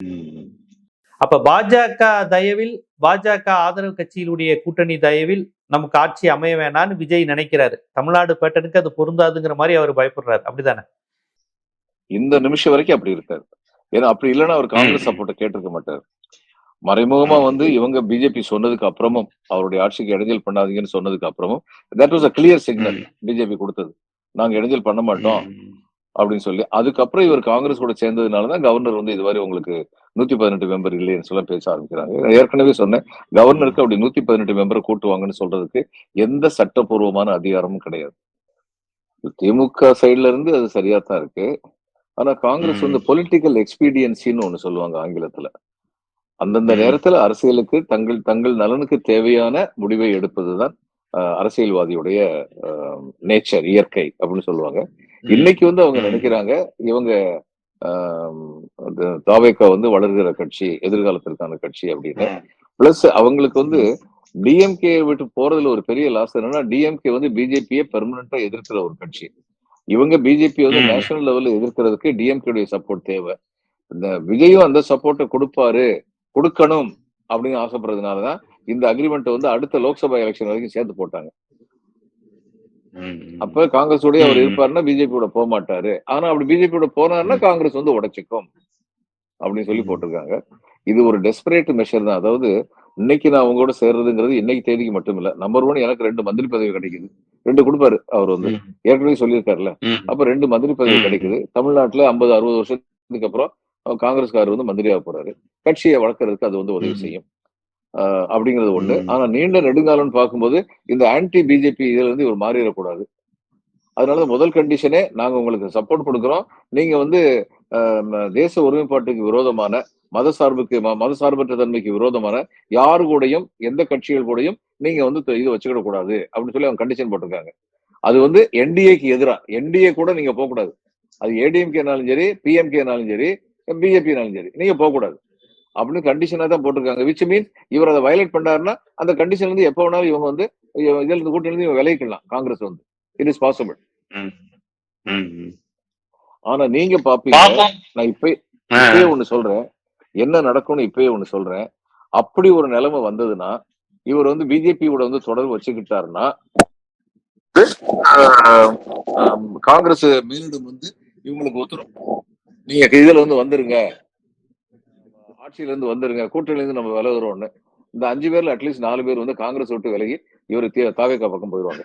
ம். அப்ப பாஜக தயவில், பாஜக ஆதரவு கட்சியினுடைய கூட்டணி தயவில் நமக்கு ஆட்சி அமைய வேணாம்னு விஜய் நினைக்கிறாரு. தமிழ்நாடு பேட்டனுக்கு அது பொருந்தாதுங்கிற மாதிரி அவர் பயப்படுறாரு. அப்படிதானே? இந்த நிமிஷம் வரைக்கும் அப்படி இருக்காரு. ஏன்னா அப்படி இல்லைன்னா அவர் காங்கிரஸ் சப்போர்ட்டை கேட்டிருக்க மாட்டார். மறைமுகமா வந்து இவங்க பிஜேபி சொன்னதுக்கு அப்புறமும், அவருடைய ஆட்சிக்கு இடைஞ்சல் பண்ணாதீங்கன்னு சொன்னதுக்கு அப்புறமும், that was a clear signal BJP கொடுத்தது. நாங்க இடைஞ்சல் பண்ண மாட்டோம் அப்படின்னு சொல்லி. அதுக்கப்புறம் இவர் காங்கிரஸ் கூட சேர்ந்ததுனாலதான் கவர்னர் வந்து இதுவரை உங்களுக்கு 118 மெம்பர் இல்லைன்னு சொல்ல பேச ஆரம்பிக்கிறாங்க. ஏற்கனவே சொன்னேன், கவர்னருக்கு அப்படி 118 மெம்பரை கூட்டுவாங்கன்னு சொல்றதுக்கு எந்த சட்டப்பூர்வமான அதிகாரமும் கிடையாது. திமுக சைட்ல இருந்து அது சரியா தான் இருக்கு. ஆனா காங்கிரஸ் வந்து பொலிட்டிக்கல் எக்ஸ்பீடியன்சின்னு ஒண்ணு சொல்லுவாங்க ஆங்கிலத்துல. அந்தந்த நேரத்துல அரசியலுக்கு தங்கள் நலனுக்கு தேவையான முடிவை எடுப்பதுதான் அரசியல்வாதியுடைய நேச்சர், இயற்கை அப்படின்னு சொல்லுவாங்க. இன்னைக்கு வந்து அவங்க நினைக்கிறாங்க இவங்க தாவேக்கா வந்து வளர்கிற கட்சி, எதிர்காலத்திற்கான கட்சி அப்படின்னு. பிளஸ் அவங்களுக்கு வந்து டிஎம்கே விட்டு போறதுல ஒரு பெரிய லாஸ் என்னன்னா, டிஎம்கே வந்து பிஜேபியை பெர்மனண்டா எதிர்க்கிற ஒரு கட்சி. இவங்க பிஜேபி வந்து நேஷனல் லெவல்ல எதிர்க்கிறதுக்கு டிஎம்கே சப்போர்ட் தேவை. இந்த விஜயும் அந்த சப்போர்ட்டை கொடுக்கணும் அப்படின்னு ஆசைப்படுறதுனாலதான் இந்த அக்ரிமெண்ட் வந்து அடுத்த லோக்சபா எலெக்ஷன் வரைக்கும் சேர்த்து போட்டாங்க. அப்ப காங்கிரஸ் உடைய அவர் இருப்பாருன்னா பிஜேபியோட போக மாட்டாரு. ஆனா அப்படி பிஜேபியோட போனாருன்னா காங்கிரஸ் வந்து உடைச்சுக்கும் அப்படின்னு சொல்லி போட்டிருக்காங்க. இது ஒரு டெஸ்பரேட் மெஷர் தான். அதாவது இன்னைக்கு நான் உங்களோட சேர்றதுங்கிறது இன்னைக்கு தேதிக்கு மட்டும் இல்ல. நம்பர் 1 எனக்கு 2 மந்திரி பதவி கிடைக்குது. 2 கொடுப்பாரு அவர் வந்து, ஏற்கனவே சொல்லியிருக்காருல்ல. அப்ப 2 மந்திரி பதவி கிடைக்குது. தமிழ்நாட்டுல 50-60 வருஷத்துக்கு அப்புறம் காங்கிரஸ்காரர் வந்து மந்திரியாக போறாரு. கட்சியை வளர்க்கறதுக்கு அது வந்து உதவி செய்யும் அப்படிங்கிறது ஒண்ணு. ஆனா நீண்ட நெடுங்காலம்னு பார்க்கும்போது இந்த ஆன்டி பிஜேபி இதுல இருந்து இவர் மாறிடக்கூடாது. அதனால முதல் கண்டிஷனே நாங்க உங்களுக்கு சப்போர்ட் கொடுக்கிறோம். நீங்க வந்து தேச ஒருமைப்பாட்டுக்கு விரோதமான, மதசார்பற்ற தன்மைக்கு விரோதமான யாரு கூடயும், எந்த கட்சிகள் கூடயும் நீங்க வந்து இது வச்சுக்கிட கூடாது அப்படின்னு சொல்லி அவங்க கண்டிஷன் போட்டிருக்காங்க. அது வந்து என்டிஏக்கு எதிரா, என்டிஏ கூட நீங்க போக கூடாது. அது ஏடிஎம்கேனாலும் சரி, பிஎம்கேனாலும் சரி, பிஜேபினாலும் சரி, நீங்க போக கூடாது அப்படின்னு கண்டிஷனா தான் போட்டிருக்காங்க. விச் மீன்ஸ் இவர் அதை வயலேட் பண்ணாருன்னா அந்த கண்டிஷன் வந்து எப்ப வேணாலும் இவங்க வந்து இதுல இருந்து கூட்டணி இருந்து விலகிக்கலாம். காங்கிரஸ் வந்து இட் இஸ் பாசிபிள். ஆனா நீங்க பாப்பீங்க, நான் இப்பயே ஒண்ணு சொல்றேன், என்ன நடக்கும்னு இப்பயே ஒண்ணு சொல்றேன். அப்படி ஒரு நிலைமை வந்ததுன்னா இவர் வந்து பிஜேபியோட வந்து தொடர்பு வச்சுக்கிட்டாருன்னா காங்கிரஸ் மேலிடம் வந்து இவங்களுக்கு ஒத்துரும். நீங்க இதுல வந்து வந்துருங்க, ஆட்சியில இருந்து வந்துருங்க, கூட்டணியில இருந்து நம்ம விலகுறோம்னு. இந்த 5 பேர்ல அட்லீஸ்ட் 4 பேர் வந்து காங்கிரஸ் விட்டு விலகி இவரு தாவேக்கா பக்கம் போயிடுவாங்க.